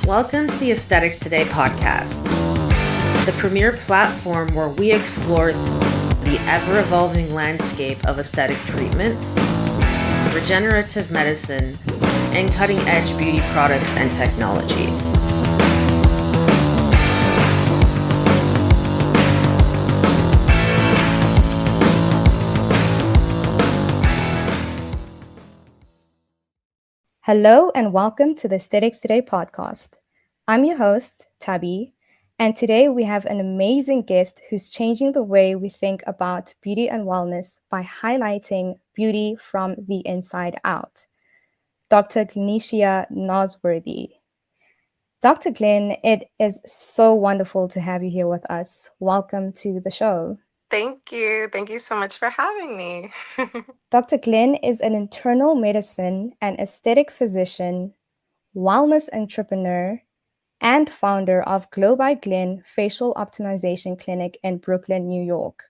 Welcome to the Aesthetics Today podcast, the premier platform where we explore the ever-evolving landscape of aesthetic treatments, regenerative medicine, and cutting-edge beauty products and technology. Hello and welcome to the Aesthetics Today podcast. I'm your host, Thabi, and today we have an amazing guest who's changing the way we think about beauty and wellness by highlighting beauty from the inside out. Dr. Glenicia Nosworthy. Dr. Glen, it is so wonderful to have you here with us. Welcome to the show. Thank you. Thank you so much for having me. Dr. Glen is an internal medicine and aesthetic physician, wellness entrepreneur, and founder of Glow by Glen Facial Optimization Clinic in Brooklyn, New York,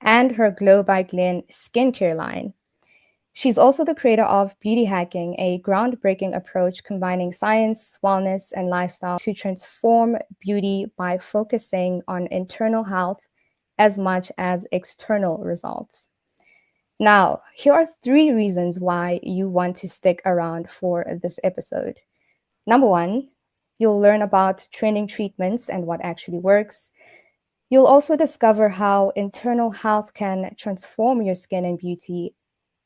and her Glow by Glen skincare line. She's also the creator of Beauty Hacking, a groundbreaking approach combining science, wellness, and lifestyle to transform beauty by focusing on internal health as much as external results. Now, here are 3 reasons why you want to stick around for this episode. Number 1, you'll learn about trending treatments and what actually works. You'll also discover how internal health can transform your skin and beauty.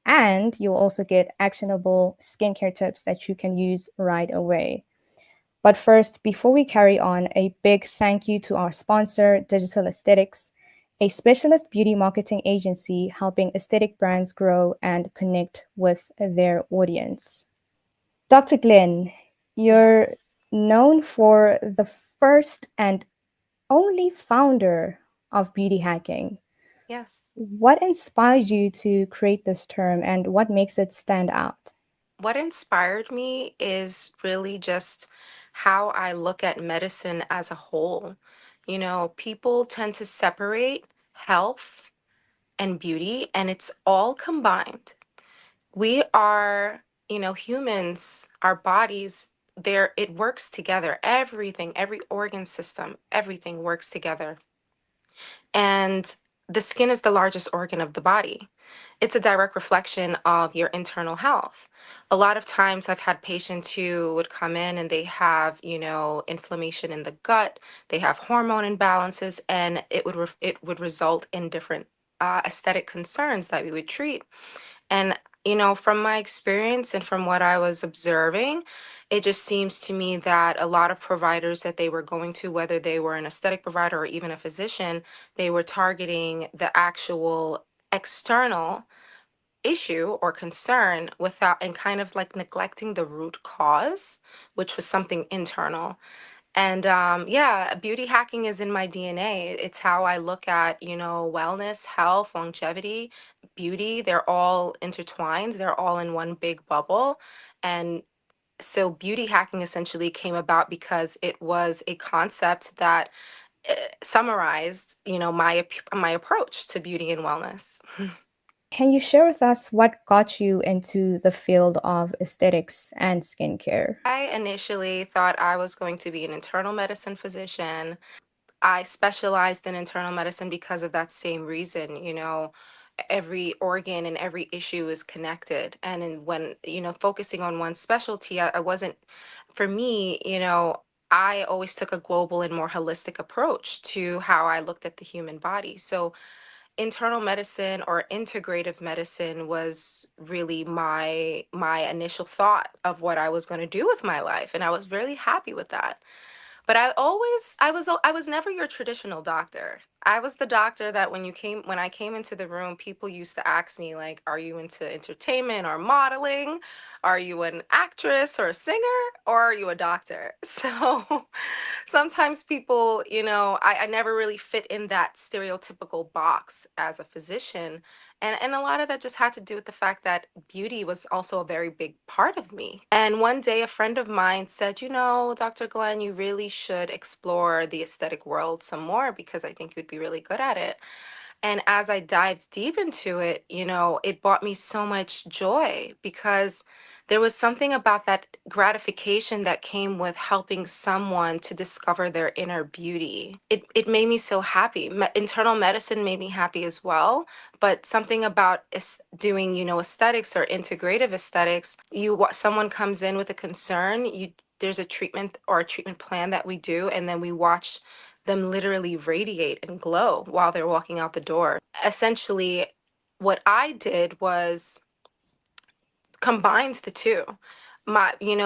And you'll also get actionable skincare tips that you can use right away. But first, before we carry on, a big thank you to our sponsor, Digital Aesthetics, a specialist beauty marketing agency helping aesthetic brands grow and connect with their audience. Dr. Glen, you're known for the first and only founder of Beauty Hacking. Yes. What inspired you to create this term and what makes it stand out? What inspired me is really just how I look at medicine as a whole. You know, people tend to separate health and beauty, and it's all combined. We are, humans, our bodies, it works together. Everything, every organ system, everything works together. And the skin is the largest organ of the body. It's a direct reflection of your internal health. A lot of times I've had patients who would come in and they have, inflammation in the gut, they have hormone imbalances, and it would result in different aesthetic concerns that we would treat. And, from my experience and from what I was observing, it just seems to me that a lot of providers that they were going to, whether they were an aesthetic provider or even a physician, they were targeting the actual external issue or concern without and kind of like neglecting the root cause, which was something internal. And yeah, beauty hacking is in my DNA. It's how I look at, wellness, health, longevity, beauty. They're all intertwined. They're all in one big bubble. And so beauty hacking essentially came about because it was a concept that summarized, my approach to beauty and wellness. Can you share with us what got you into the field of aesthetics and skincare? I initially thought I was going to be an internal medicine physician. I specialized in internal medicine because of that same reason. Every organ and every issue is connected. And when, focusing on one specialty, I wasn't, for me, I always took a global and more holistic approach to how I looked at the human body. So internal medicine or integrative medicine was really my initial thought of what I was going to do with my life, and I was really happy with that. But I was never your traditional doctor. I was the doctor that when I came into the room, people used to ask me like, "Are you into entertainment or modeling? Are you an actress or a singer, or are you a doctor?" So sometimes people, I never really fit in that stereotypical box as a physician. And a lot of that just had to do with the fact that beauty was also a very big part of me. And one day, a friend of mine said, Dr. Glen, you really should explore the aesthetic world some more because I think you'd be really good at it. And as I dived deep into it, it brought me so much joy because there was something about that gratification that came with helping someone to discover their inner beauty. It made me so happy. Internal medicine made me happy as well, but something about doing, aesthetics or integrative aesthetics, someone comes in with a concern, there's a treatment or a treatment plan that we do, and then we watch them literally radiate and glow while they're walking out the door. Essentially, what I did was combined the two.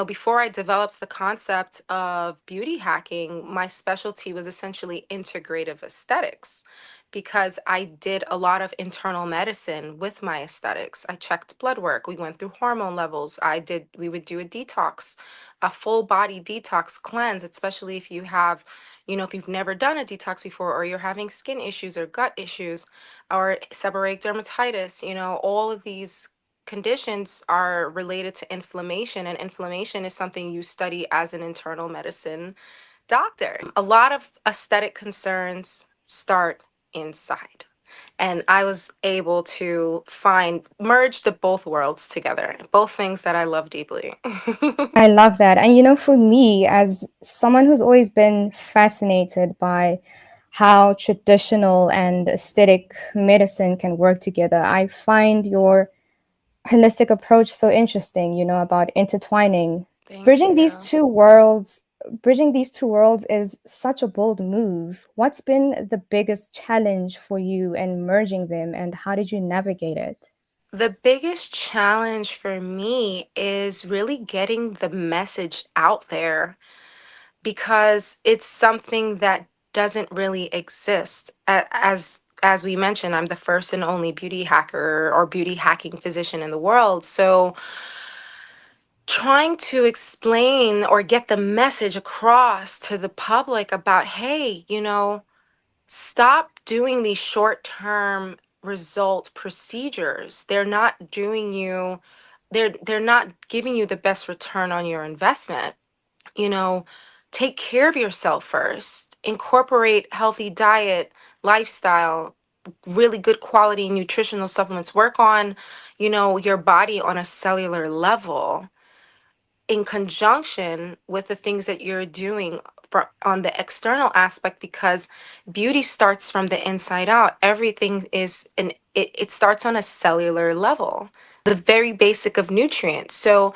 Before I developed the concept of beauty hacking, my specialty was essentially integrative aesthetics because I did a lot of internal medicine with my aesthetics. I checked blood work, we went through hormone levels. We would do a detox, a full body detox cleanse, especially if you have, if you've never done a detox before, or you're having skin issues or gut issues or seborrheic dermatitis, all of these conditions are related to inflammation, and inflammation is something you study as an internal medicine doctor. A lot of aesthetic concerns start inside, and I was able to merge the both worlds together, both things that I love deeply. I love that. And for me, as someone who's always been fascinated by how traditional and aesthetic medicine can work together, I find your holistic approach so interesting, about intertwining. Thank Bridging these you. two worlds, bridging these two worlds is such a bold move. What's been the biggest challenge for you in merging them, and how did you navigate it? The biggest challenge for me is really getting the message out there, because it's something that doesn't really exist. As we mentioned, I'm the first and only beauty hacker or beauty hacking physician in the world. So trying to explain or get the message across to the public about, hey, stop doing these short-term result procedures. They're not giving you the best return on your investment. you know, Take care of yourself first. Incorporate healthy diet, lifestyle, really good quality nutritional supplements. Work on, your body on a cellular level in conjunction with the things that you're doing on the external aspect, because beauty starts from the inside out. Everything it starts on a cellular level, the very basic of nutrients. So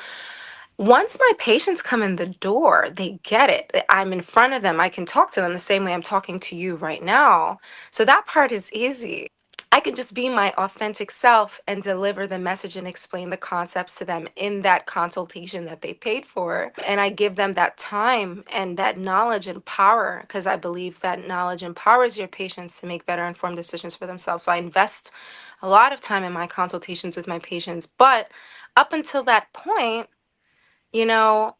once my patients come in the door, they get it. I'm in front of them. I can talk to them the same way I'm talking to you right now. So that part is easy. I can just be my authentic self and deliver the message and explain the concepts to them in that consultation that they paid for. And I give them that time and that knowledge and power, because I believe that knowledge empowers your patients to make better informed decisions for themselves. So I invest a lot of time in my consultations with my patients. But up until that point, you know,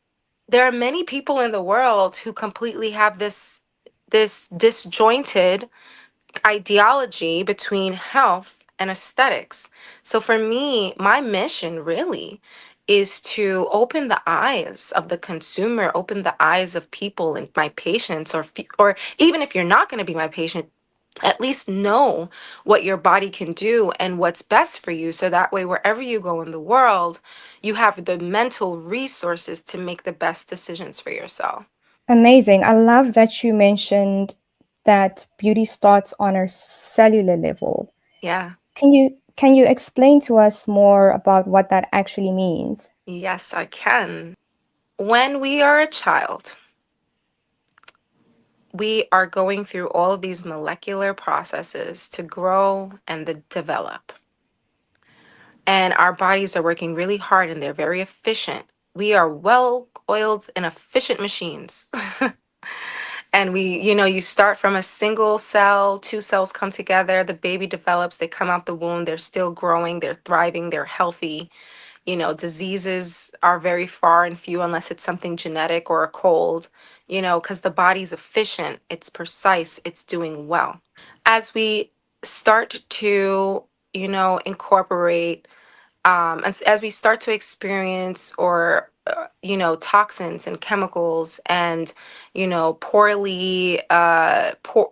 there are many people in the world who completely have this disjointed ideology between health and aesthetics. So for me, my mission really is to open the eyes of the consumer, open the eyes of people and my patients, or even if you're not going to be my patient, at least know what your body can do and what's best for you, so that way wherever you go in the world, you have the mental resources to make the best decisions for yourself. Amazing. I love that you mentioned that beauty starts on a cellular level. Yeah. Can you explain to us more about what that actually means? Yes, I can. When we are a child, we are going through all of these molecular processes to grow and develop. And our bodies are working really hard and they're very efficient. We are well-oiled and efficient machines. And you start from a single cell, two cells come together, the baby develops, they come out the womb, they're still growing, they're thriving, they're healthy. Diseases are very far and few unless it's something genetic or a cold, because the body's efficient, it's precise, it's doing well. As we start to, incorporate, as we start to experience or toxins and chemicals and,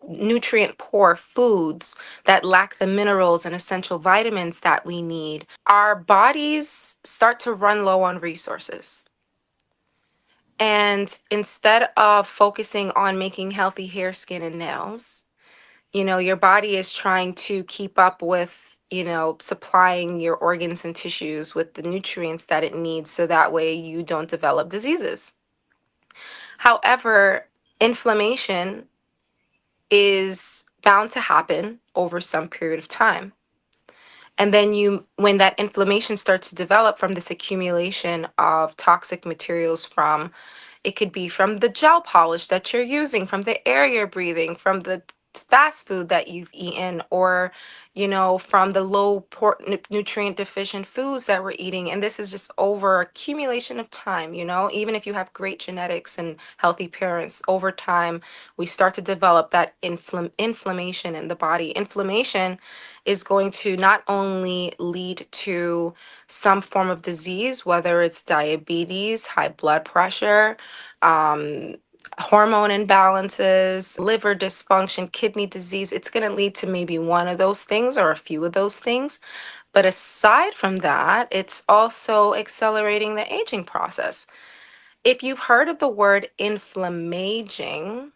nutrient poor foods that lack the minerals and essential vitamins that we need, our bodies start to run low on resources. And instead of focusing on making healthy hair, skin, and nails, your body is trying to keep up with, supplying your organs and tissues with the nutrients that it needs so that way you don't develop diseases. However, inflammation is bound to happen over some period of time. And then when that inflammation starts to develop from this accumulation of toxic materials from, it could be from the gel polish that you're using, from the air you're breathing, from the fast food that you've eaten, or, from the nutrient deficient foods that we're eating. And this is just over accumulation of time, even if you have great genetics and healthy parents, over time, we start to develop that inflammation in the body. Inflammation is going to not only lead to some form of disease, whether it's diabetes, high blood pressure, hormone imbalances, liver dysfunction, kidney disease. It's going to lead to maybe one of those things or a few of those things. But aside from that, it's also accelerating the aging process. If you've heard of the word inflammaging,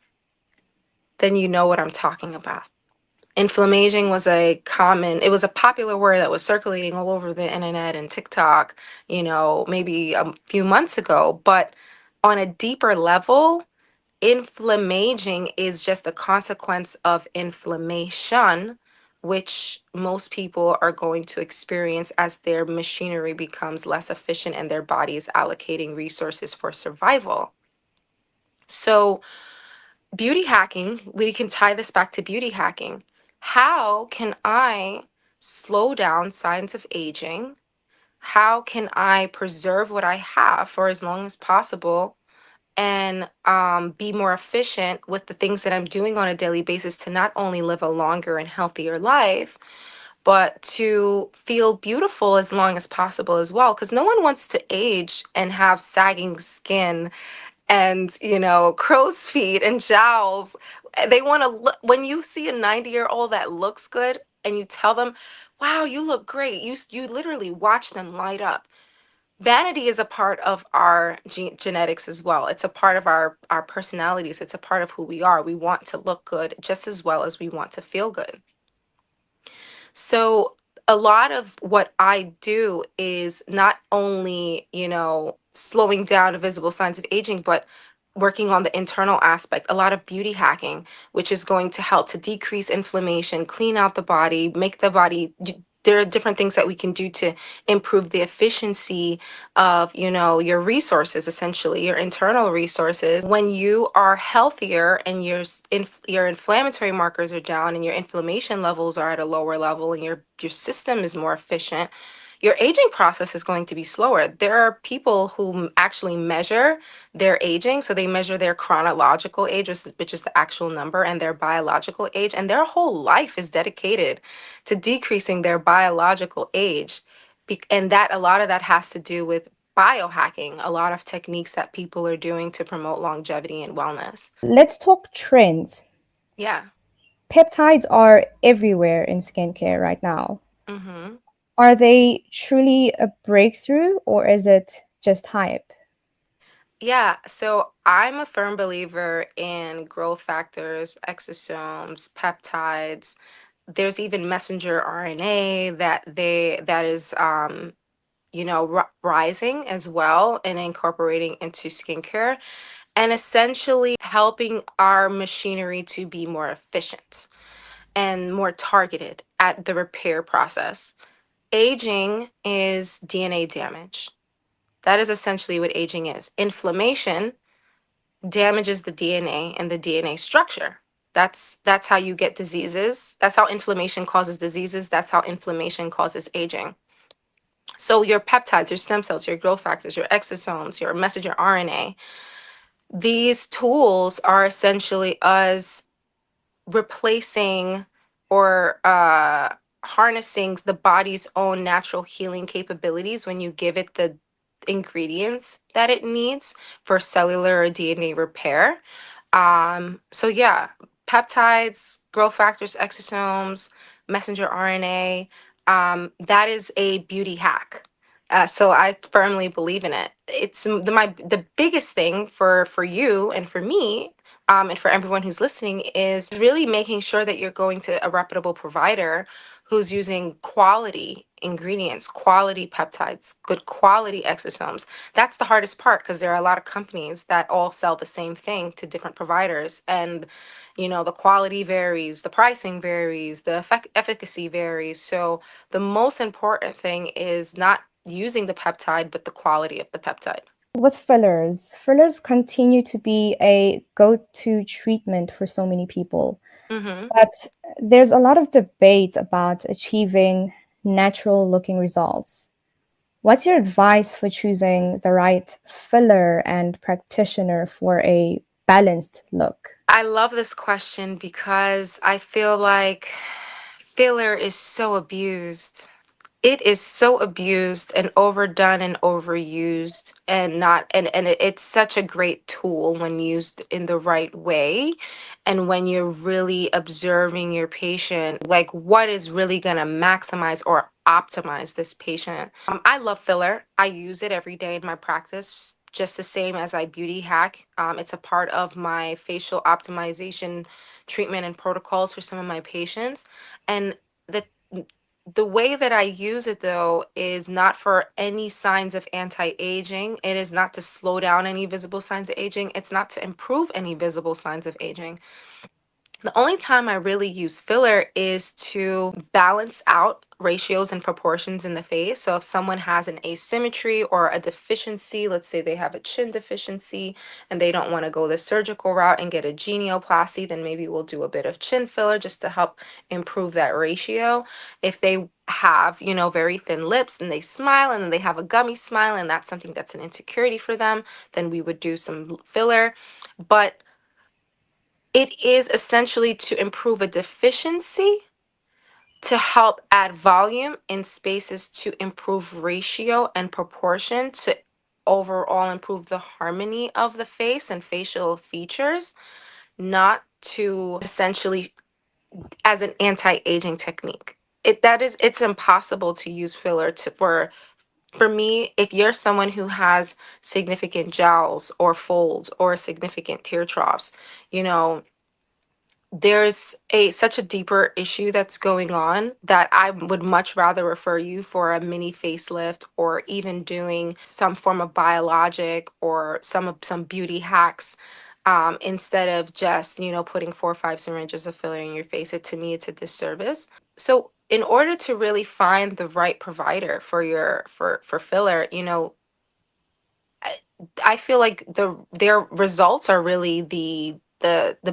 then you know what I'm talking about. Inflammaging was a popular word that was circulating all over the internet and TikTok, maybe a few months ago. But on a deeper level, inflammaging is just a consequence of inflammation, which most people are going to experience as their machinery becomes less efficient and their body is allocating resources for survival. So, beauty hacking, we can tie this back to beauty hacking. How can I slow down signs of aging? How can I preserve what I have for as long as possible and be more efficient with the things that I'm doing on a daily basis to not only live a longer and healthier life, but to feel beautiful as long as possible as well? Because no one wants to age and have sagging skin and, crow's feet and jowls. They want to look, when you see a 90-year-old that looks good and you tell them, wow, you look great, you literally watch them light up. Vanity is a part of our genetics as well. It's a part of our personalities. It's a part of who we are. We want to look good just as well as we want to feel good. So a lot of what I do is not only, slowing down visible signs of aging, but working on the internal aspect, a lot of beauty hacking, which is going to help to decrease inflammation, clean out the body, make the body. There are different things that we can do to improve the efficiency of, your resources, essentially, your internal resources. When you are healthier and your inflammatory markers are down and your inflammation levels are at a lower level and your system is more efficient, your aging process is going to be slower. There are people who actually measure their aging. So they measure their chronological age, which is the actual number, and their biological age. And their whole life is dedicated to decreasing their biological age. And that a lot of that has to do with biohacking, a lot of techniques that people are doing to promote longevity and wellness. Let's talk trends. Yeah. Peptides are everywhere in skincare right now. Mm-hmm. Are they truly a breakthrough or is it just hype? Yeah, so I'm a firm believer in growth factors, exosomes, peptides. There's even messenger RNA that is rising as well and incorporating into skincare and essentially helping our machinery to be more efficient and more targeted at the repair process. Aging is DNA damage. That is essentially what aging is. Inflammation damages the DNA and the DNA structure. That's how you get diseases. That's how inflammation causes diseases. That's how inflammation causes aging. So your peptides, your stem cells, your growth factors, your exosomes, your messenger RNA, these tools are essentially us replacing or harnessing the body's own natural healing capabilities when you give it the ingredients that it needs for cellular or DNA repair. So yeah, peptides, growth factors, exosomes, messenger RNA, that is a beauty hack. So I firmly believe in it. It's the biggest thing for you and for me, and for everyone who's listening, is really making sure that you're going to a reputable provider who's using quality ingredients, quality peptides, good quality exosomes. That's the hardest part, because there are a lot of companies that all sell the same thing to different providers, and the quality varies, the pricing varies, the efficacy varies. So the most important thing is not using the peptide, but the quality of the peptide. With fillers continue to be a go-to treatment for so many people. Mm-hmm. But there's a lot of debate about achieving natural-looking results. What's your advice for choosing the right filler and practitioner for a balanced look? I love this question because I feel like filler is so abused. It is so abused and overdone and overused, and not and it's such a great tool when used in the right way, and when you're really observing your patient, like what is really going to maximize or optimize this patient. I love filler. I use it every day in my practice, just the same as I beauty hack. It's a part of my facial optimization treatment and protocols for some of my patients. And the the way that I use it, though, is not for any signs of anti-aging. It is not to slow down any visible signs of aging. It's not to improve any visible signs of aging. The only time I really use filler is to balance out ratios and proportions in the face. So if someone has an asymmetry or a deficiency, let's say they have a chin deficiency and they don't want to go the surgical route and get a genioplasty, then maybe we'll do a bit of chin filler just to help improve that ratio. If they have, very thin lips and they smile and then they have a gummy smile and that's something that's an insecurity for them, then we would do some filler. But it is essentially to improve a deficiency, to help add volume in spaces, to improve ratio and proportion, to overall improve the harmony of the face and facial features, not to essentially as an anti-aging technique. It's impossible to use filler for me. If you're someone who has significant jowls or folds or significant tear troughs, you know, there's such a deeper issue that's going on that I would much rather refer you for a mini facelift, or even doing some form of biologic or some beauty hacks, instead of just putting 4 or 5 syringes of filler in your face. To me, it's a disservice. So in order to really find the right provider for your for filler, I, I feel like their results are really the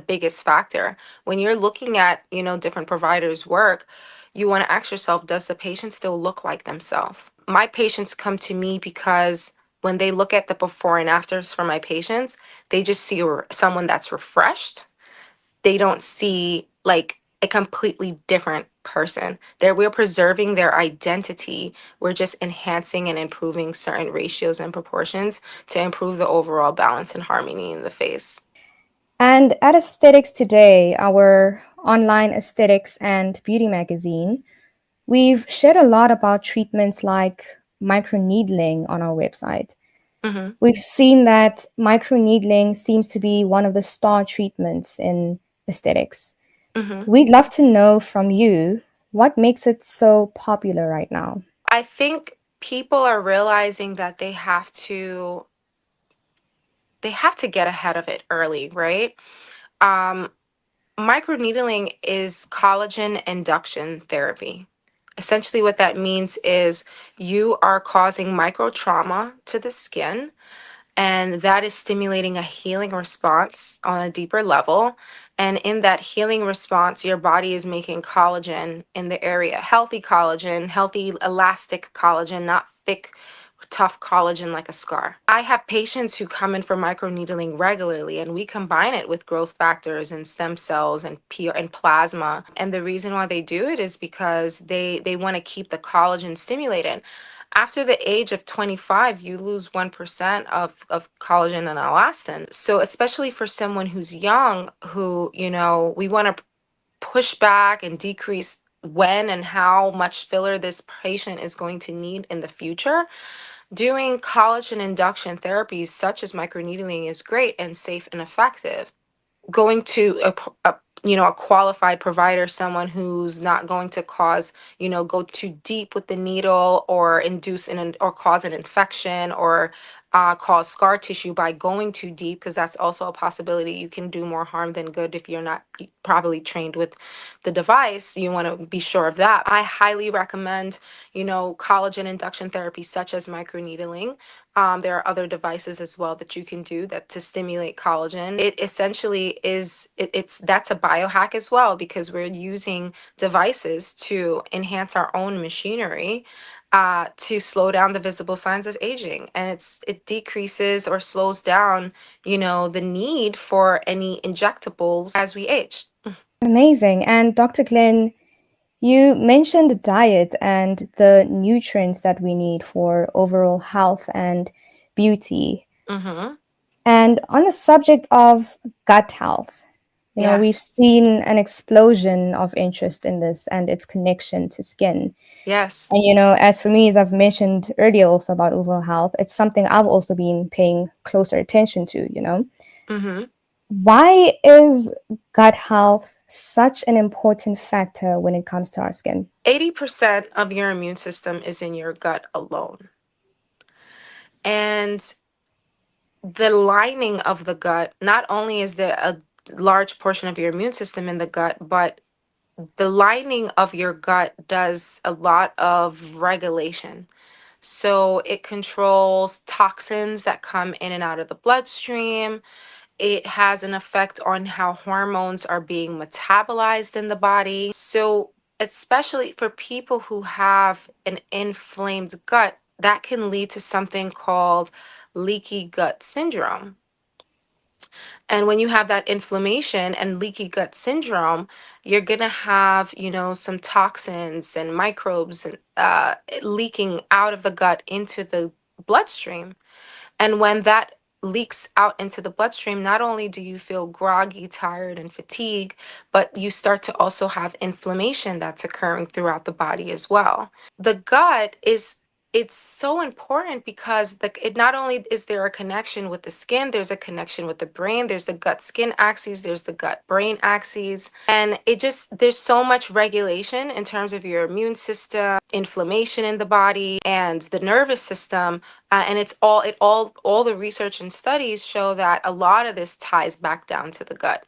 biggest factor. When you're looking at, different providers' work, you want to ask yourself, does the patient still look like themselves? My patients come to me because when they look at the before and afters for my patients, they just see someone that's refreshed. They don't see like a completely different person. We're preserving their identity. We're just enhancing and improving certain ratios and proportions to improve the overall balance and harmony in the face. And at Aesthetics Today, our online aesthetics and beauty magazine, we've shared a lot about treatments like microneedling on our website. Mm-hmm. We've seen that microneedling seems to be one of the star treatments in aesthetics. Mm-hmm. We'd love to know from you what makes it so popular right now. I think people are realizing that they have to get ahead of it early, right? Um, Microneedling is collagen induction therapy. Essentially, what that means is you are causing micro trauma to the skin, and that is stimulating a healing response on a deeper level. And in that healing response, your body is making collagen in the area, healthy, elastic collagen, not thick, tough collagen like a scar. I have patients who come in for microneedling regularly, and we combine it with growth factors and stem cells and and plasma. And the reason why they do it is because they want to keep the collagen stimulated. After the age of 25, you lose 1% of collagen and elastin. So especially for someone who's young, who, we want to push back and decrease when and how much filler this patient is going to need in the future, doing collagen induction therapies such as microneedling is great and safe and effective. Going to a qualified provider, someone who's not going to cause, go too deep with the needle or induce or cause an infection or cause scar tissue by going too deep, because that's also a possibility. You can do more harm than good if you're not properly trained with the device. You want to be sure of that. I highly recommend, collagen induction therapy such as microneedling. There are other devices as well that you can do that to stimulate collagen. It essentially that's a biohack as well, because we're using devices to enhance our own machinery to slow down the visible signs of aging, and it decreases or slows down, the need for any injectables as we age. Amazing. And Dr. Glen, you mentioned diet and the nutrients that we need for overall health and beauty. Mm-hmm. And on the subject of gut health, we've Yes. seen an explosion of interest in this and its connection to skin. Yes. And, as for me, as I've mentioned earlier also about overall health, it's something I've also been paying closer attention to. Mm-hmm. Why is gut health such an important factor when it comes to our skin? 80% of your immune system is in your gut alone. And the lining of the gut, not only is there a large portion of your immune system in the gut, but the lining of your gut does a lot of regulation. So it controls toxins that come in and out of the bloodstream. It has an effect on how hormones are being metabolized in the body. So, especially for people who have an inflamed gut, that can lead to something called leaky gut syndrome. And when you have that inflammation and leaky gut syndrome, you're going to have, some toxins and microbes and leaking out of the gut into the bloodstream. And when that leaks out into the bloodstream, not only do you feel groggy, tired, and fatigued, but you start to also have inflammation that's occurring throughout the body as well. The gut it's so important because it not only is there a connection with the skin, there's a connection with the brain, there's the gut skin axis, there's the gut brain axis, and there's so much regulation in terms of your immune system, inflammation in the body, and the nervous system. And all the research and studies show that a lot of this ties back down to the gut.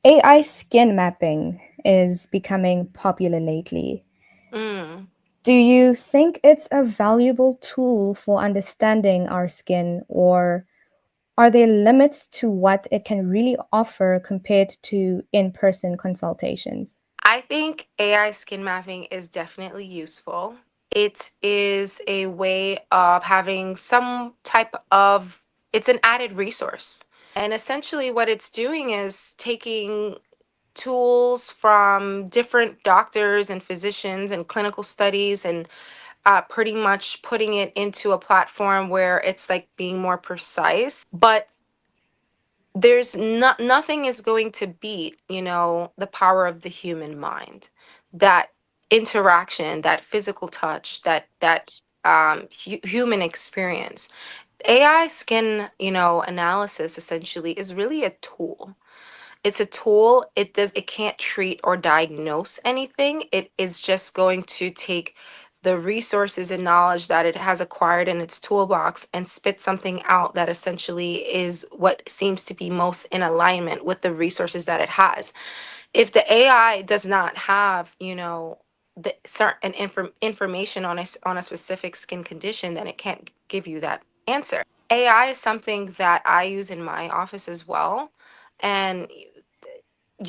AI skin mapping is becoming popular lately. Mm. Do you think it's a valuable tool for understanding our skin, or are there limits to what it can really offer compared to in-person consultations? I think AI skin mapping is definitely useful. It is a way of having some type of, it's an added resource. And essentially, what it's doing is taking tools from different doctors and physicians and clinical studies and pretty much putting it into a platform where it's like being more precise. But there's nothing is going to beat, the power of the human mind, that interaction, that physical touch, that human experience. AI skin, analysis essentially is really a tool. It's a tool. It can't treat or diagnose anything. It is just going to take the resources and knowledge that it has acquired in its toolbox and spit something out that essentially is what seems to be most in alignment with the resources that it has. If the AI does not have, the certain information on a specific skin condition, then it can't give you that answer. AI is something that I use in my office as well. And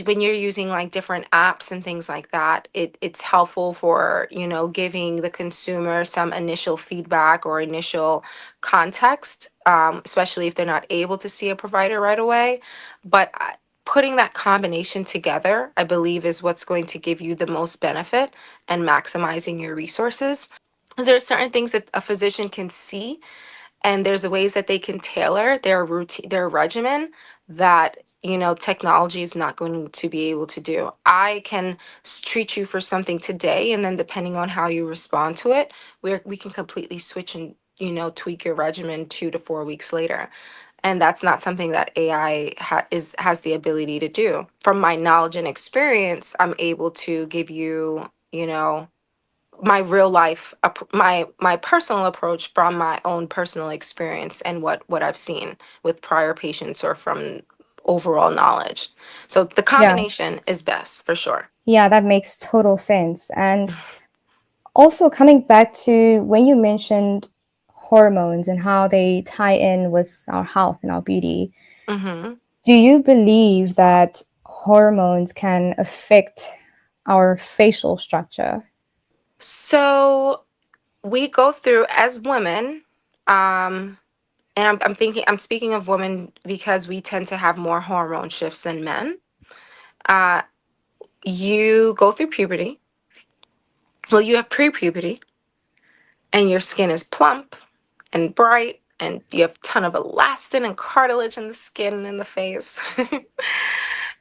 when you're using like different apps and things like that, it's helpful for, giving the consumer some initial feedback or initial context, especially if they're not able to see a provider right away. But putting that combination together, I believe, is what's going to give you the most benefit and maximizing your resources. There are certain things that a physician can see, and there's ways that they can tailor their routine, their regimen, that technology is not going to be able to do. I can treat you for something today, and then depending on how you respond to it, we can completely switch and tweak your regimen 2 to 4 weeks later. And that's not something that AI has the ability to do. From my knowledge and experience, I'm able to give you, my real life, my personal approach from my own personal experience and what I've seen with prior patients or from overall knowledge. So the Yeah. combination is best for sure. Yeah, that makes total sense. And also coming back to when you mentioned hormones and how they tie in with our health and our beauty, Hmm. do you believe that hormones can affect our facial structure? So we go through as women, and I'm speaking of women because we tend to have more hormone shifts than men. Uh, you go through puberty. Well, you have pre-puberty, and your skin is plump and bright, and you have a ton of elastin and cartilage in the skin and in the face.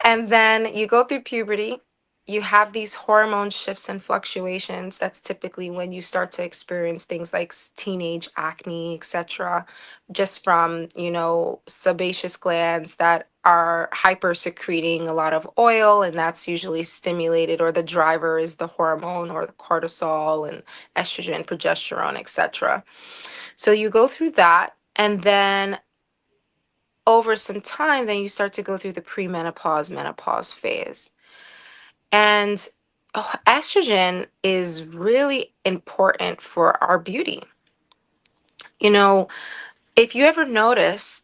And then you go through puberty, you have these hormone shifts and fluctuations. That's typically when you start to experience things like teenage acne, etc., just from, sebaceous glands that are hyper secreting a lot of oil, and that's usually stimulated, or the driver is the hormone or the cortisol and estrogen, progesterone, etc. So you go through that, and then over some time, then you start to go through the premenopause, menopause phase. And estrogen is really important for our beauty. You know, if you ever notice,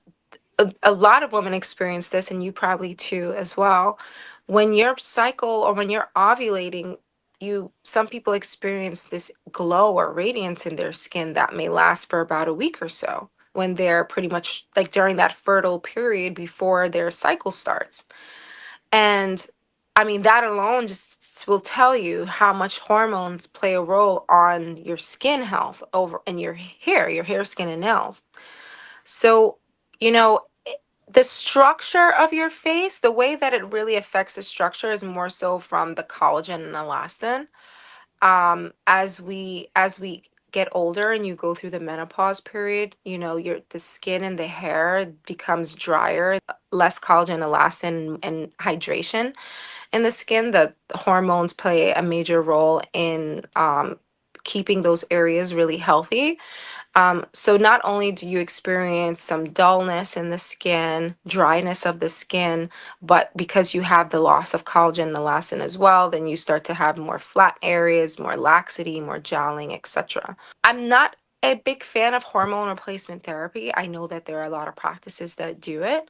a lot of women experience this, and you probably too as well. When your cycle or when you're ovulating, some people experience this glow or radiance in their skin that may last for about a week or so, when they're pretty much like during that fertile period before their cycle starts. And I mean, that alone just will tell you how much hormones play a role on your skin health over and your hair, skin, and nails. So, you know, the structure of your face, the way that it really affects the structure is more so from the collagen and elastin. As we get older and you go through the menopause period, your the skin and the hair becomes drier, less collagen, elastin, and hydration in the skin. The hormones play a major role in keeping those areas really healthy. So not only do you experience some dullness in the skin, dryness of the skin, but because you have the loss of collagen and elastin as well, then you start to have more flat areas, more laxity, more jowling, etc. I'm not a big fan of hormone replacement therapy. I know that there are a lot of practices that do it.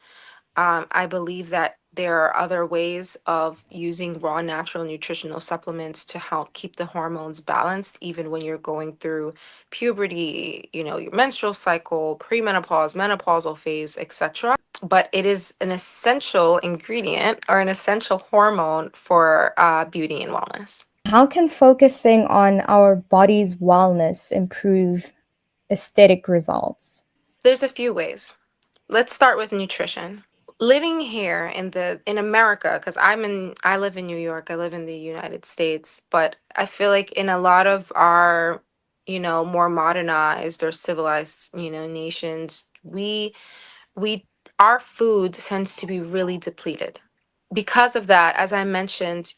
I believe that there are other ways of using raw natural nutritional supplements to help keep the hormones balanced, even when you're going through puberty, your menstrual cycle, premenopause, menopausal phase, etc. But it is an essential ingredient or an essential hormone for beauty and wellness. How can focusing on our body's wellness improve aesthetic results? There's a few ways. Let's start with nutrition. Living here in America, because I live in New York, I live in the United States, but I feel like in a lot of our, more modernized or civilized, nations, we our food tends to be really depleted. Because of that, as I mentioned,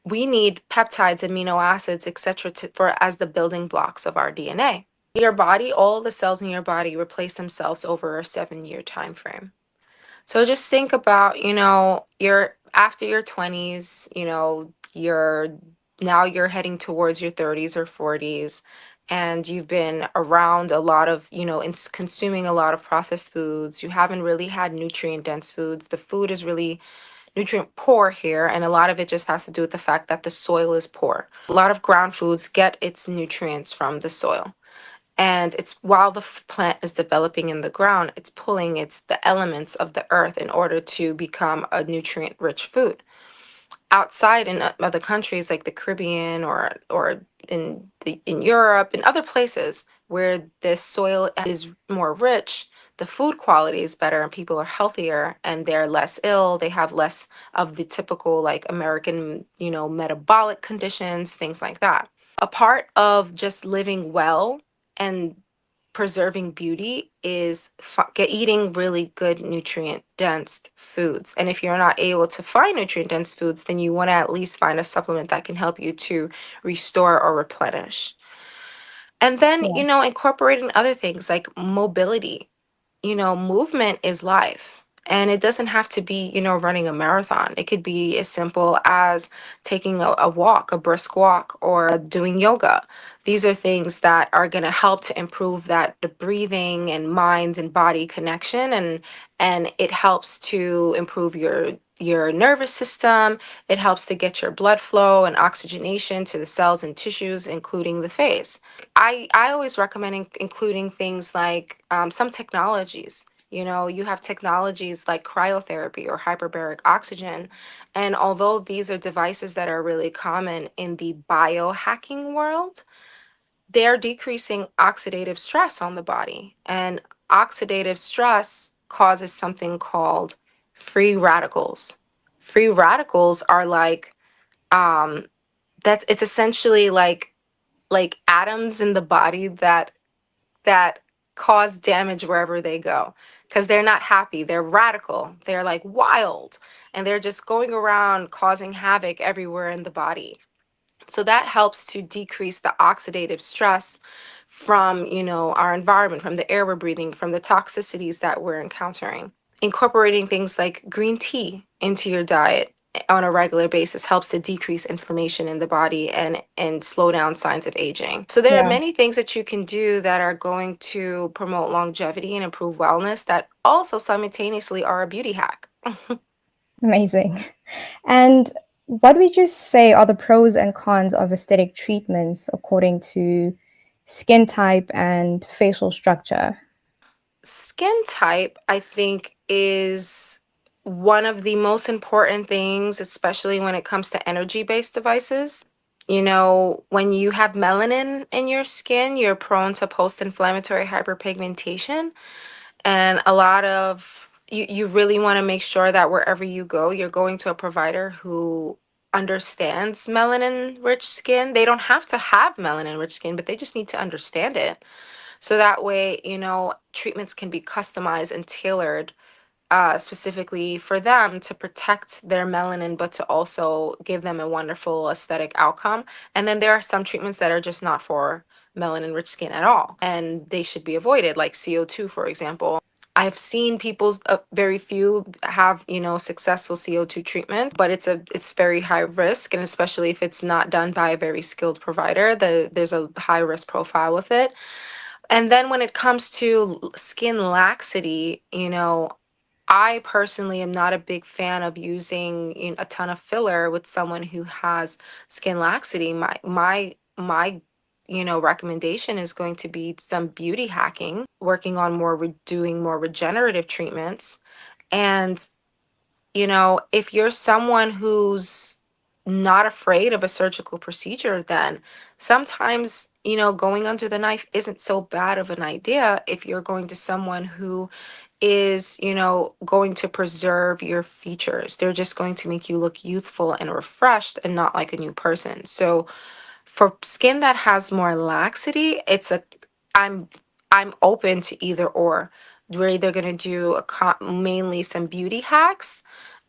we need peptides, amino acids, etc., for as the building blocks of our DNA. Your body, all the cells in your body replace themselves over a 7-year time frame. So just think about, you're after your 20s, you're heading towards your 30s or 40s, and you've been around a lot of, consuming a lot of processed foods. You haven't really had nutrient dense foods. The food is really nutrient poor here, and a lot of it just has to do with the fact that the soil is poor. A lot of ground foods get its nutrients from the soil. And it's while the plant is developing in the ground, it's pulling the elements of the earth in order to become a nutrient rich food. outside in other countries like the Caribbean or in Europe and other places where the soil is more rich, the food quality is better and people are healthier and they're less ill. They have less of the typical like American, metabolic conditions, things like that. A part of just living well and preserving beauty is eating really good nutrient dense foods. And if you're not able to find nutrient dense foods, then you want to at least find a supplement that can help you to restore or replenish. And then, Yeah. incorporating other things like mobility. Movement is life. And it doesn't have to be, running a marathon. It could be as simple as taking a walk, a brisk walk, or doing yoga. These are things that are going to help to improve the breathing and mind and body connection, and it helps to improve your nervous system. It helps to get your blood flow and oxygenation to the cells and tissues, including the face. I always recommend including things like some technologies. You have technologies like cryotherapy or hyperbaric oxygen. And although these are devices that are really common in the biohacking world, they're decreasing oxidative stress on the body. And oxidative stress causes something called free radicals. Free radicals are like, it's essentially like atoms in the body that cause damage wherever they go because they're not happy. They're radical. They're like wild, and they're just going around causing havoc everywhere in the body. So that helps to decrease the oxidative stress from, our environment, from the air we're breathing, from the toxicities that we're encountering. Incorporating things like green tea into your diet on a regular basis helps to decrease inflammation in the body and slow down signs of aging. So there are Yeah. many things that you can do that are going to promote longevity and improve wellness that also simultaneously are a beauty hack. Amazing. And what would you say are the pros and cons of aesthetic treatments according to skin type and facial structure? Skin type, I think, is one of the most important things, especially when it comes to energy-based devices. When you have melanin in your skin, you're prone to post-inflammatory hyperpigmentation. And a lot of you really want to make sure that wherever you go, you're going to a provider who understands melanin-rich skin. They don't have to have melanin-rich skin, but they just need to understand it. So that way, treatments can be customized and tailored specifically for them to protect their melanin, but to also give them a wonderful aesthetic outcome. And then there are some treatments that are just not for melanin rich skin at all, and they should be avoided, like CO2, for example. I've seen very few have, successful CO2 treatment, but it's very high risk, and especially if it's not done by a very skilled provider, there's a high risk profile with it. And then when it comes to skin laxity, I personally am not a big fan of using a ton of filler with someone who has skin laxity. My recommendation is going to be some beauty hacking, working on doing more regenerative treatments. And if you're someone who's not afraid of a surgical procedure, then sometimes, going under the knife isn't so bad of an idea if you're going to someone who is, going to preserve your features. They're just going to make you look youthful and refreshed and not like a new person. So for skin that has more laxity, I'm I'm open to either or. We're either going to do mainly some beauty hacks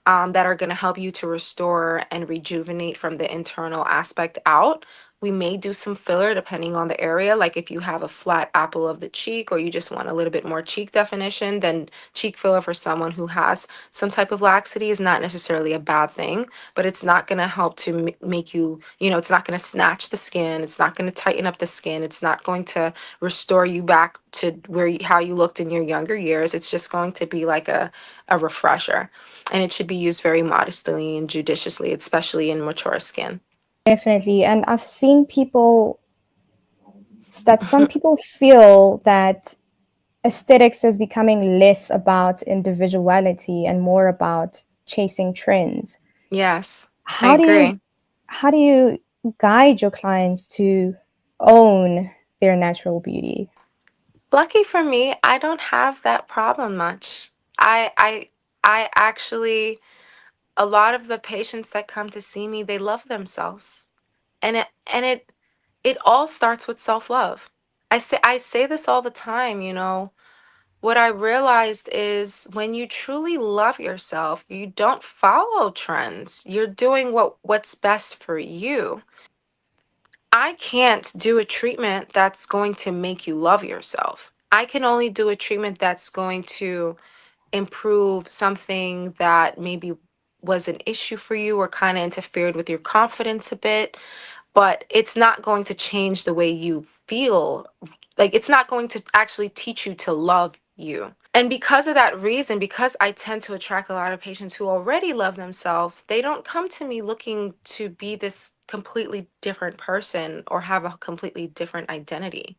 that are going to help you to restore and rejuvenate from the internal aspect out. We may do some filler depending on the area. Like if you have a flat apple of the cheek or you just want a little bit more cheek definition, then cheek filler for someone who has some type of laxity is not necessarily a bad thing, but it's not going to help to make you, it's not going to snatch the skin. It's not going to tighten up the skin. It's not going to restore you back to how you looked in your younger years. It's just going to be like a refresher, and it should be used very modestly and judiciously, especially in mature skin. Definitely. And I've seen some people feel that aesthetics is becoming less about individuality and more about chasing trends. Yes. I How do you agree. how do you guide your clients to own their natural beauty? Lucky for me, I don't have that problem much. I actually, a lot of the patients that come to see me, they love themselves. And it all starts with self-love. I say this all the time, you know. What I realized is when you truly love yourself, you don't follow trends. You're doing what's best for you. I can't do a treatment that's going to make you love yourself. I can only do a treatment that's going to improve something that maybe was an issue for you or kind of interfered with your confidence a bit, but it's not going to change the way you feel. Like, it's not going to actually teach you to love you. And because of that reason, because I tend to attract a lot of patients who already love themselves, they don't come to me looking to be this completely different person or have a completely different identity.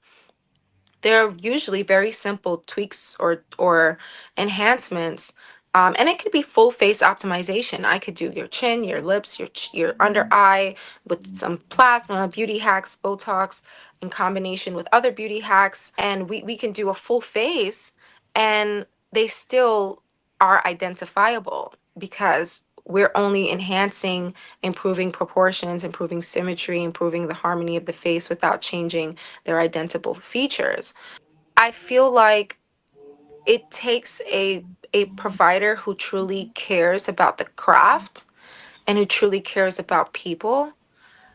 They're usually very simple tweaks or enhancements. And it could be full face optimization. I could do your chin, your lips, your under eye with some plasma, beauty hacks, Botox, in combination with other beauty hacks. And we can do a full face and they still are identifiable because we're only enhancing, improving proportions, improving symmetry, improving the harmony of the face without changing their identifiable features. I feel like it takes a provider who truly cares about the craft and who truly cares about people,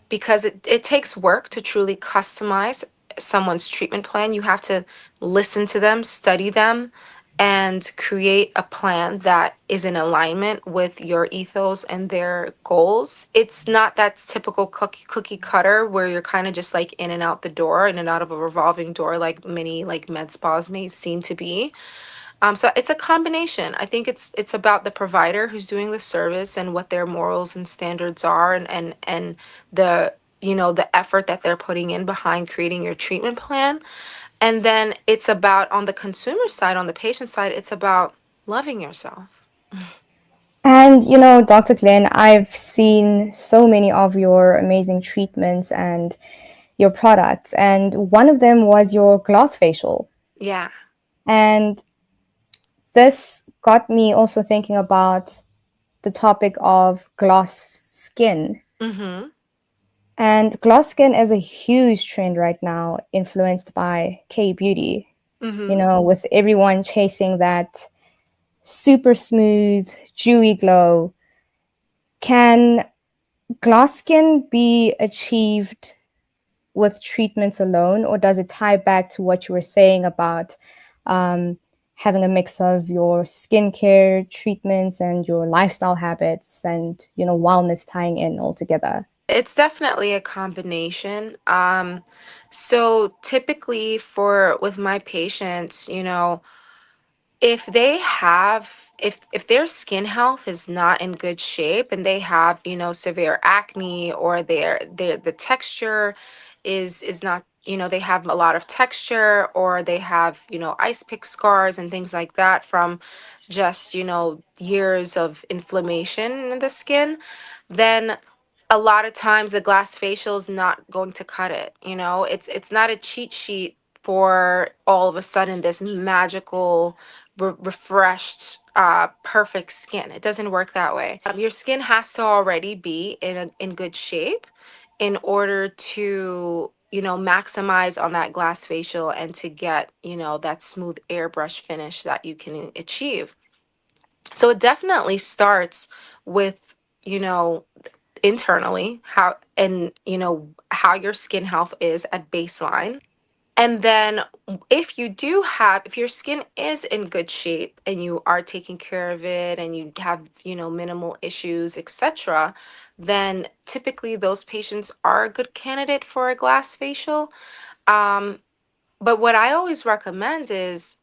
because it takes work to truly customize someone's treatment plan. You have to listen to them, study them, and create a plan that is in alignment with your ethos and their goals. It's not that typical cookie cutter where you're kind of just like in and out the door, in and out of a revolving door, like many like med spas may seem to be. So it's a combination. I think it's about the provider who's doing the service and what their morals and standards are, and the, you know, the effort that they're putting in behind creating your treatment plan. And then it's about, on the consumer side, on the patient side, it's about loving yourself. And Dr. Glen, I've seen so many of your amazing treatments and your products, and one of them was your glass facial. Yeah. And this got me also thinking about the topic of glass skin. Mm-hmm. And glass skin is a huge trend right now, influenced by K beauty, Mm-hmm. with everyone chasing that super smooth, dewy glow. Can glass skin be achieved with treatments alone, or does it tie back to what you were saying about um, having a mix of your skincare treatments and your lifestyle habits and wellness tying in all together? It's definitely a combination. So typically for with my patients, you know, if they have, if their skin health is not in good shape and they have, you know, severe acne, or their the texture is not, you know, they have a lot of texture, or they have, you know, ice pick scars and things like that from just, you know, years of inflammation in the skin, then a lot of times the glass facial is not going to cut it. You know, it's not a cheat sheet for all of a sudden this magical refreshed, perfect skin. It doesn't work that way. Your skin has to already be in good shape in order to, you know, maximize on that glass facial and to get, you know, that smooth airbrush finish that you can achieve. So it definitely starts with, you know, internally, how, and you know, how your skin health is at baseline. And then if your skin is in good shape and you are taking care of it and you have, you know, minimal issues, etc., then typically those patients are a good candidate for a glass facial. Um, but what I always recommend is,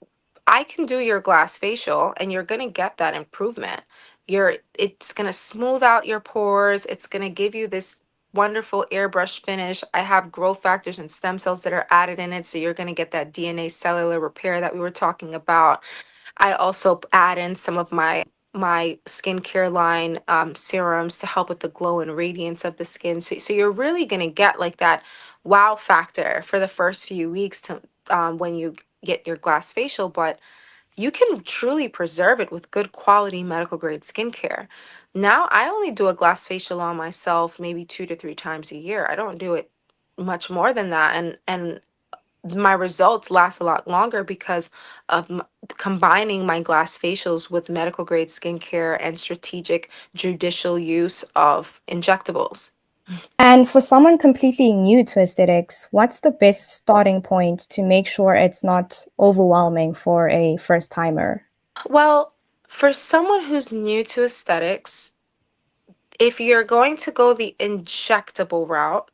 I can do your glass facial and you're going to get that improvement. It's going to smooth out your pores. It's going to give you this wonderful airbrush finish. I have growth factors and stem cells that are added in it, so you're going to get that DNA cellular repair that we were talking about. I also add in some of my my skincare line serums to help with the glow and radiance of the skin. So you're really going to get like that wow factor for the first few weeks to when you get your glass facial, but you can truly preserve it with good quality medical grade skincare. Now, I only do a glass facial on myself maybe 2 to 3 times a year. I don't do it much more than that, and my results last a lot longer because of combining my glass facials with medical grade skincare and strategic judicial use of injectables. And for someone completely new to aesthetics, what's the best starting point to make sure it's not overwhelming for a first timer? Well, for someone who's new to aesthetics, if you're going to go the injectable route,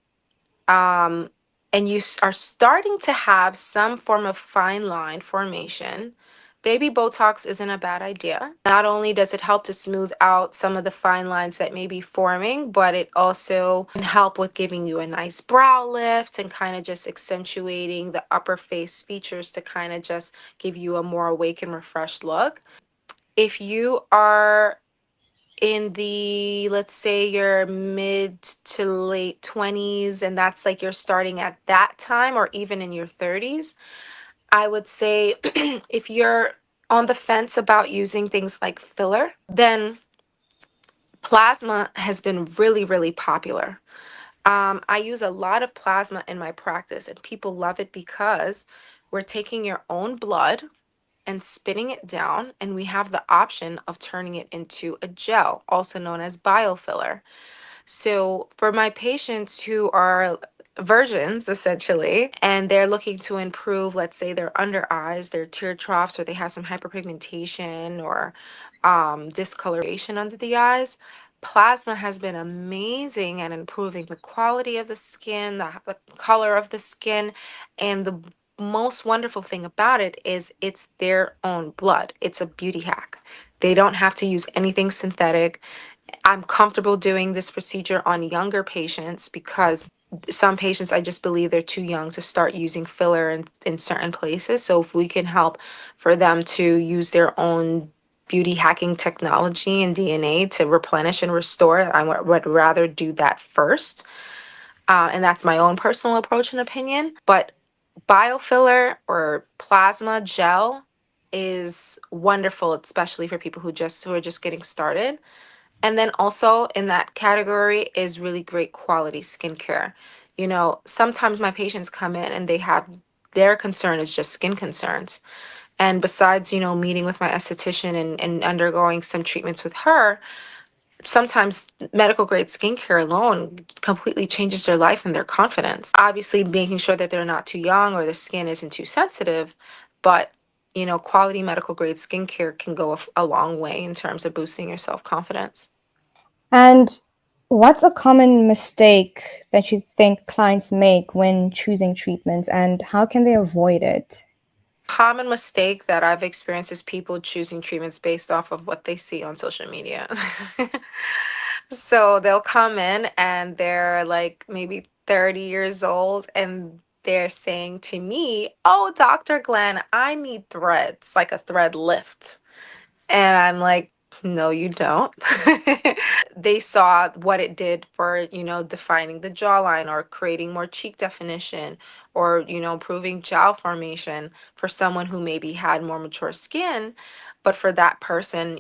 um, and you are starting to have some form of fine line formation, baby Botox isn't a bad idea. Not only does it help to smooth out some of the fine lines that may be forming, but it also can help with giving you a nice brow lift and kind of just accentuating the upper face features to kind of just give you a more awake and refreshed look. If you are in the, let's say, your mid to late 20s, and that's like you're starting at that time, or even in your 30s, I would say if you're on the fence about using things like filler, then plasma has been really, really popular. I use a lot of plasma in my practice, and people love it because we're taking your own blood and spinning it down, and we have the option of turning it into a gel, also known as biofiller. So for my patients who are virgins, essentially, and they're looking to improve, let's say, their under eyes, their tear troughs, or they have some hyperpigmentation or discoloration under the eyes, plasma has been amazing at improving the quality of the skin, the color of the skin, and the most wonderful thing about it is it's their own blood. It's a beauty hack. They don't have to use anything synthetic. I'm comfortable doing this procedure on younger patients because some patients, I just believe they're too young to start using filler in certain places. So if we can help for them to use their own beauty hacking technology and DNA to replenish and restore, I would rather do that first. And that's my own personal approach and opinion. But biofiller or plasma gel is wonderful, especially for people who are just getting started. And then also in that category is really great quality skincare. You know, sometimes my patients come in and their concern is just skin concerns. And besides, meeting with my esthetician and undergoing some treatments with her, sometimes medical grade skincare alone completely changes their life and their confidence. Obviously, making sure that they're not too young or the skin isn't too sensitive, but quality medical grade skincare can go a long way in terms of boosting your self confidence. And what's a common mistake that you think clients make when choosing treatments, and how can they avoid it? Common mistake that I've experienced is people choosing treatments based off of what they see on social media. So they'll come in and they're like maybe 30 years old and they're saying to me, "Oh, Dr. Glen, I need threads, like a thread lift." And I'm like, no, you don't. They saw what it did for, defining the jawline or creating more cheek definition or, improving jowl formation for someone who maybe had more mature skin. But for that person,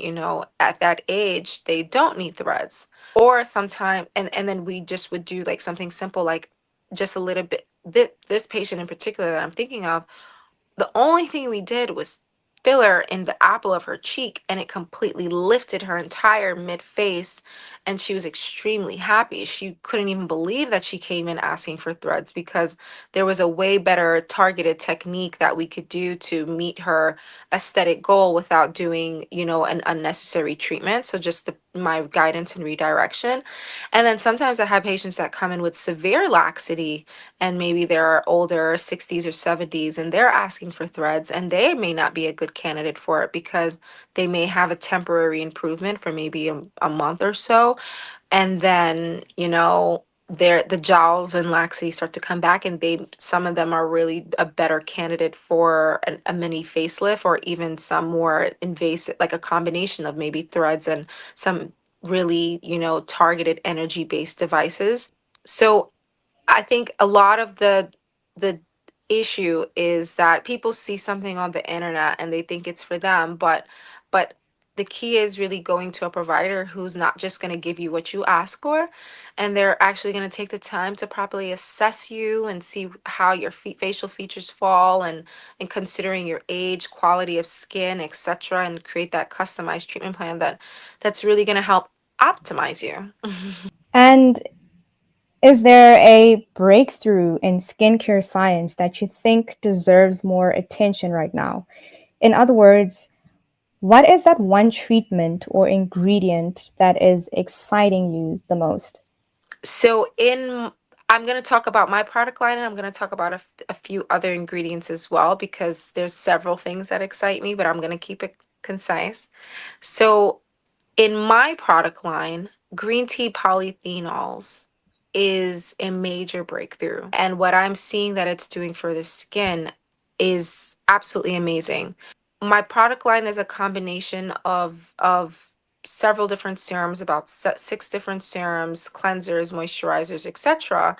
at that age, they don't need threads. Or sometime, and then we just would do like something simple, like just a little bit. This patient in particular that I'm thinking of, the only thing we did was filler in the apple of her cheek, and it completely lifted her entire mid face, and she was extremely happy. She couldn't even believe that she came in asking for threads because there was a way better targeted technique that we could do to meet her aesthetic goal without doing, an unnecessary treatment. So just my guidance and redirection. And then sometimes I have patients that come in with severe laxity, and maybe they're older, 60s or 70s, and they're asking for threads, and they may not be a good candidate for it because they may have a temporary improvement for maybe a month or so. And then, the jowls and laxity start to come back, and some of them are really a better candidate for a mini facelift, or even some more invasive, like a combination of maybe threads and some really, targeted energy based devices. So I think a lot of the issue is that people see something on the internet and they think it's for them, but the key is really going to a provider who's not just going to give you what you ask for, and they're actually going to take the time to properly assess you and see how your facial features fall, and considering your age, quality of skin, etc., and create that customized treatment plan that's really going to help optimize you. And is there a breakthrough in skincare science that you think deserves more attention right now? In other words, what is that one treatment or ingredient that is exciting you the most? So I'm going to talk about my product line, and I'm going to talk about a few other ingredients as well, because there's several things that excite me, but I'm going to keep it concise. So in my product line, green tea polyphenols is a major breakthrough. And what I'm seeing that it's doing for the skin is absolutely amazing. My product line is a combination of several different serums, about six different serums, cleansers, moisturizers, etc.,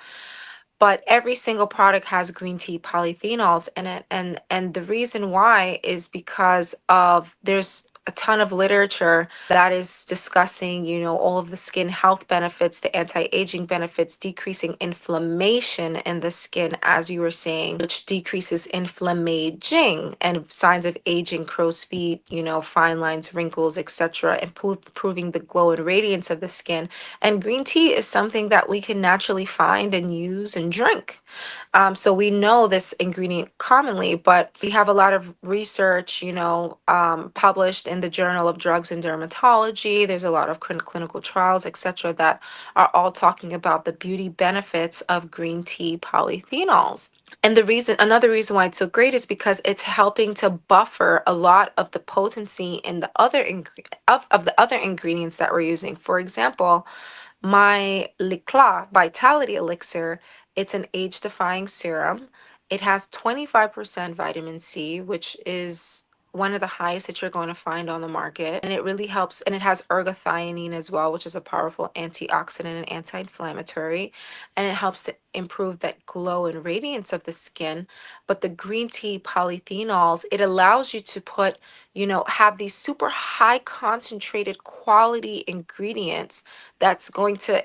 but every single product has green tea polyphenols in it, and the reason why is because of there's a ton of literature that is discussing, all of the skin health benefits, the anti-aging benefits, decreasing inflammation in the skin, as you were saying, which decreases inflammaging and signs of aging, crow's feet, fine lines, wrinkles, etc., improving the glow and radiance of the skin. And green tea is something that we can naturally find and use and drink. So we know this ingredient commonly, but we have a lot of research, published in the Journal of Drugs and Dermatology. There's a lot of clinical trials, etc., that are all talking about the beauty benefits of green tea polyphenols. And another reason why it's so great is because it's helping to buffer a lot of the potency in the other of the other ingredients that we're using. For example, my 𝗥𝗏 Vitality Elixir, it's an age-defying serum. It has 25% vitamin C, which is one of the highest that you're going to find on the market. And it really helps, and it has ergothioneine as well, which is a powerful antioxidant and anti-inflammatory. And it helps to improve that glow and radiance of the skin. But the green tea polyphenols, it allows you to have these super high concentrated quality ingredients that's going to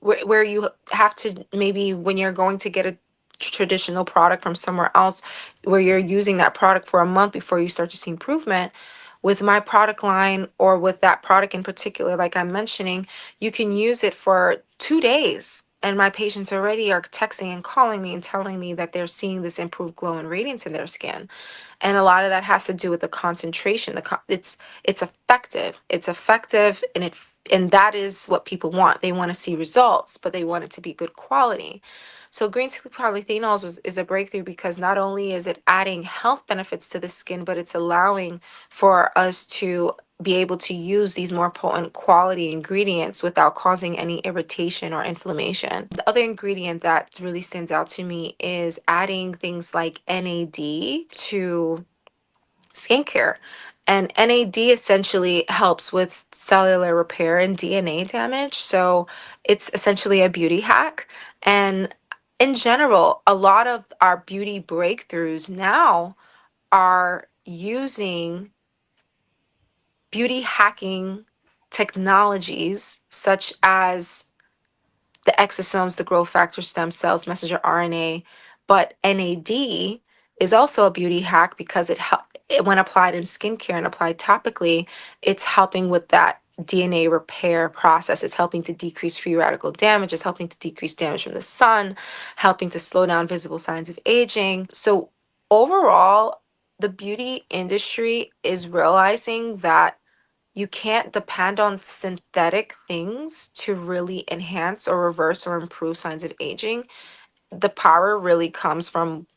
where you have to, maybe when you're going to get a traditional product from somewhere else, where you're using that product for a month before you start to see improvement. With my product line, or with that product in particular, like I'm mentioning, you can use it for 2 days, and my patients already are texting and calling me and telling me that they're seeing this improved glow and radiance in their skin. And a lot of that has to do with the concentration. It's effective. It's effective, and that is what people want. They want to see results, but they want it to be good quality. So green tea polyphenols is a breakthrough, because not only is it adding health benefits to the skin, but it's allowing for us to be able to use these more potent quality ingredients without causing any irritation or inflammation. The other ingredient that really stands out to me is adding things like NAD to skincare. And NAD essentially helps with cellular repair and DNA damage. So it's essentially a beauty hack. And in general, a lot of our beauty breakthroughs now are using beauty hacking technologies, such as the exosomes, the growth factor, stem cells, messenger RNA. But NAD is also a beauty hack, because when applied in skincare and applied topically, it's helping with that DNA repair process. It's helping to decrease free radical damage. It's helping to decrease damage from the sun, helping to slow down visible signs of aging. So overall, the beauty industry is realizing that you can't depend on synthetic things to really enhance or reverse or improve signs of aging. The power really comes from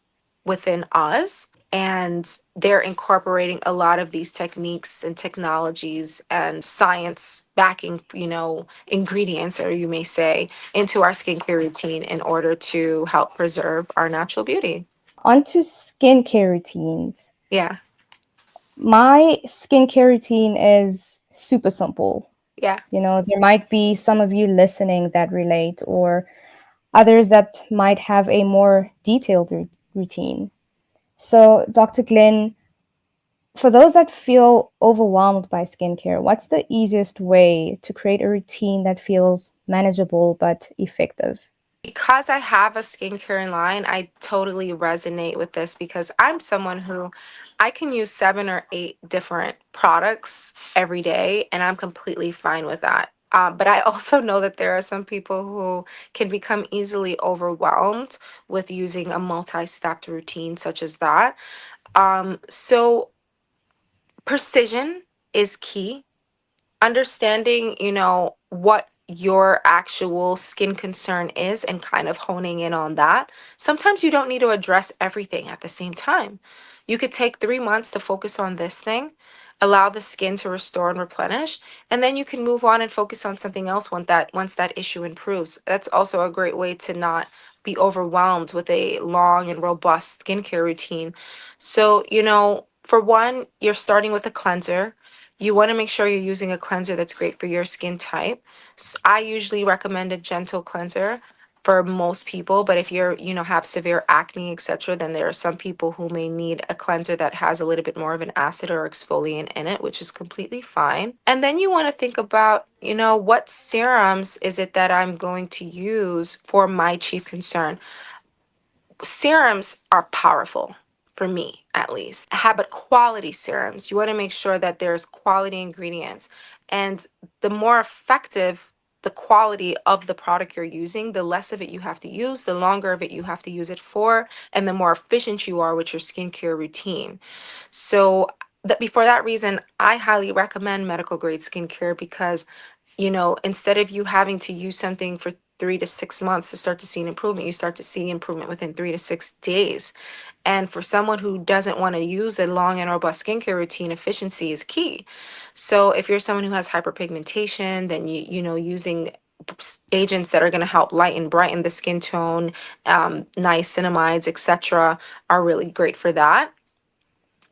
within us. and they're incorporating a lot of these techniques and technologies and science backing, ingredients, or you may say, into our skincare routine in order to help preserve our natural beauty. Onto skincare routines. Yeah. My skincare routine is super simple. Yeah. There might be some of you listening that relate, or others that might have a more detailed routine. So, Dr. Glen, for those that feel overwhelmed by skincare, what's the easiest way to create a routine that feels manageable but effective? Because I have a skincare line, I totally resonate with this because I'm someone who I can use 7 or 8 different products every day, and I'm completely fine with that. But I also know that there are some people who can become easily overwhelmed with using a multi-stepped routine such as that. So precision is key. Understanding, what your actual skin concern is and kind of honing in on that. Sometimes you don't need to address everything at the same time. You could take 3 months to focus on this thing, allow the skin to restore and replenish, and then you can move on and focus on something else once that issue improves. That's also a great way to not be overwhelmed with a long and robust skincare routine. So, for one, you're starting with a cleanser. You want to make sure you're using a cleanser that's great for your skin type. I usually recommend a gentle cleanser for most people, but if you're, have severe acne, etc., then there are some people who may need a cleanser that has a little bit more of an acid or exfoliant in it, which is completely fine. And then you want to think about, what serums is it that I'm going to use for my chief concern? Serums are powerful, for me at least. Habit quality serums, you want to make sure that there's quality ingredients, and the more effective the quality of the product you're using, the less of it you have to use, the longer of it you have to use it for, and the more efficient you are with your skincare routine. So for that reason, I highly recommend medical grade skincare because, instead of you having to use something for 3 to 6 months to start to see an improvement, you start to see improvement within 3 to 6 days. And for someone who doesn't want to use a long and robust skincare routine, efficiency is key. So if you're someone who has hyperpigmentation, then using agents that are going to help lighten, brighten the skin tone, niacinamides, etc., are really great for that.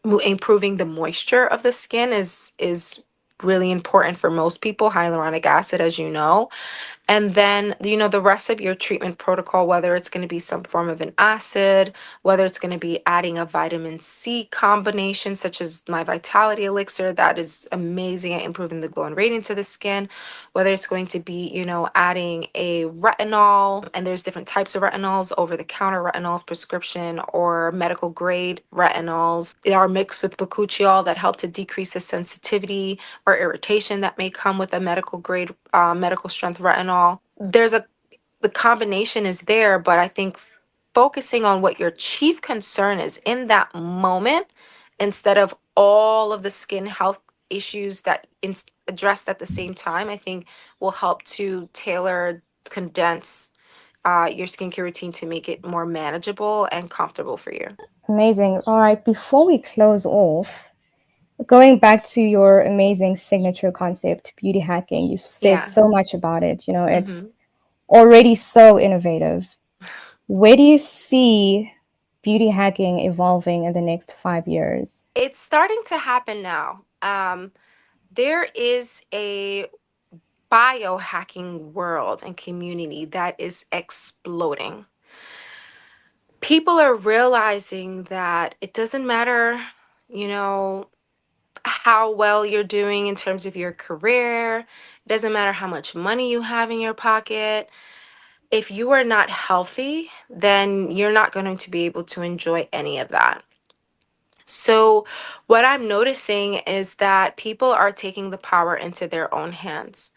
Improving the moisture of the skin is really important for most people. Hyaluronic acid, as you know. And then, the rest of your treatment protocol, whether it's going to be some form of an acid, whether it's going to be adding a vitamin C combination, such as my Vitality Elixir, that is amazing at improving the glow and radiance of the skin, whether it's going to be, adding a retinol, and there's different types of retinols, over-the-counter retinols, prescription, or medical grade retinols. They are mixed with bakuchiol that help to decrease the sensitivity or irritation that may come with a medical grade, medical strength retinol. The combination is there, but I think focusing on what your chief concern is in that moment, instead of all of the skin health issues that addressed at the same time, I think will help to tailor, condense your skincare routine to make it more manageable and comfortable for you. Amazing. All right, before we close off, going back to your amazing signature concept, beauty hacking, you've said Yeah. so much about it. It's hmm already so innovative. Where do you see beauty hacking evolving in the next 5 years? It's starting to happen now. There is a biohacking world and community that is exploding. People are realizing that it doesn't matter, you know, how well you're doing in terms of your career. It doesn't matter how much money you have in your pocket. If you are not healthy, then you're not going to be able to enjoy any of that. So, what I'm noticing is that people are taking the power into their own hands,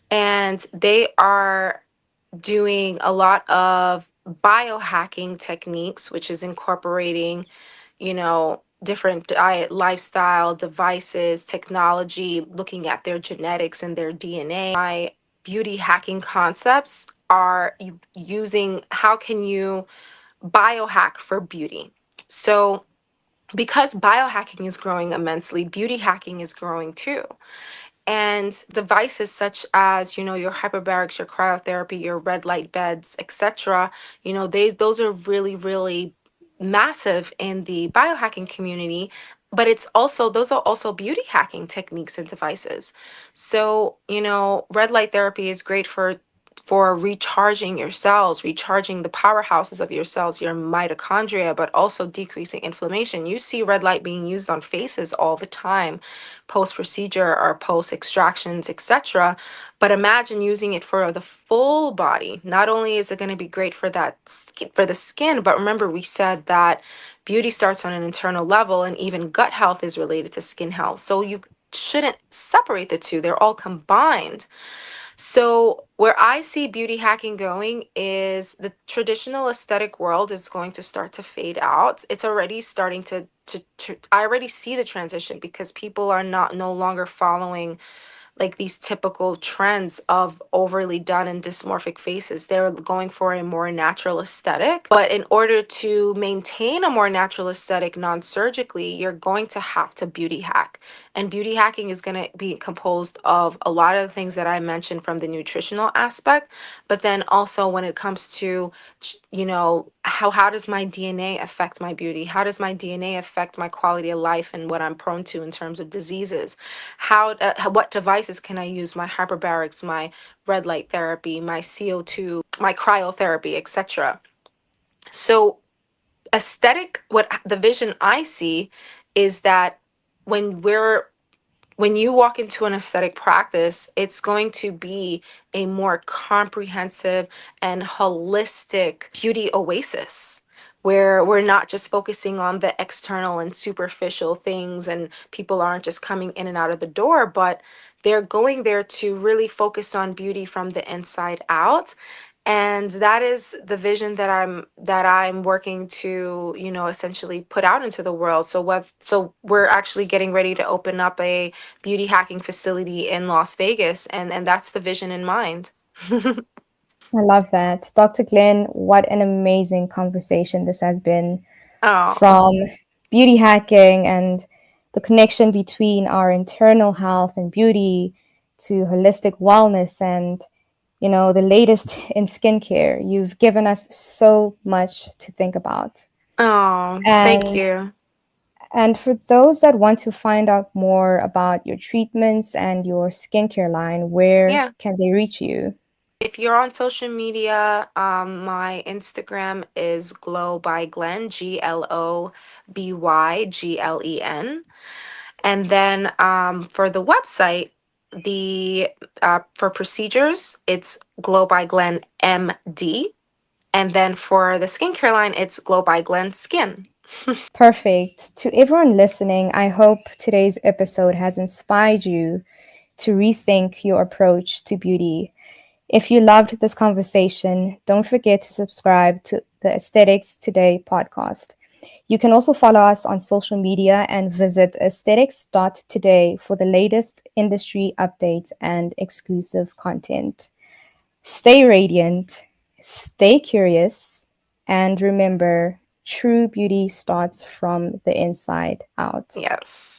and they are doing a lot of biohacking techniques, which is incorporating, different diet, lifestyle, devices, technology, looking at their genetics and their DNA. My beauty hacking concepts are using how can you biohack for beauty. So because biohacking is growing immensely, beauty hacking is growing too. And devices such as, your hyperbarics, your cryotherapy, your red light beds, etc., those are really, really massive in the biohacking community. But those are also beauty hacking techniques and devices. So, red light therapy is great for recharging your cells, recharging the powerhouses of your cells, your mitochondria, but also decreasing inflammation. You see red light being used on faces all the time, post procedure or post extractions, etc. But imagine using it for the full body. Not only is it going to be great for for the skin, but remember we said that beauty starts on an internal level, and even gut health is related to skin health. So you shouldn't separate the two. They're all combined. So, where I see beauty hacking going is the traditional aesthetic world is going to start to fade out. It's already starting to I already see the transition because people are not no longer following like these typical trends of overly done and dysmorphic faces. They're going for a more natural aesthetic. But in order to maintain a more natural aesthetic non-surgically, you're going to have to beauty hack. And beauty hacking is going to be composed of a lot of the things that I mentioned from the nutritional aspect, but then also when it comes to, how does my DNA affect my beauty? How does my DNA affect my quality of life and what I'm prone to in terms of diseases? What devices can I use? My hyperbarics, my red light therapy, my CO2, my cryotherapy, etc. So what the vision I see is that when we're when you walk into an aesthetic practice, it's going to be a more comprehensive and holistic beauty oasis where we're not just focusing on the external and superficial things, and people aren't just coming in and out of the door, but they're going there to really focus on beauty from the inside out. And that is the vision that I'm working to, essentially put out into the world. So we're actually getting ready to open up a beauty hacking facility in Las Vegas, and that's the vision in mind. I love that. Dr. Glen, what an amazing conversation this has been, Oh, from beauty hacking and the connection between our internal health and beauty to holistic wellness and, the latest in skincare. You've given us so much to think about. thank And you. and for those that want to find out more about your treatments and your skincare line, where Yeah. can they reach you? If you're on social media, my Instagram is Glow by Glen, 𝗲𝗏𝗵𝗵𝗁. And then for the website, the for procedures, it's Glow by Glen MD. And then for the skincare line, it's Glow by Glen Skin. Perfect. To everyone listening, I hope today's episode has inspired you to rethink your approach to beauty. If you loved this conversation, don't forget to subscribe to the Aesthetics Today podcast. You can also follow us on social media and visit aesthetics.today for the latest industry updates and exclusive content. Stay radiant, stay curious, and remember, true beauty starts from the inside out. Yes.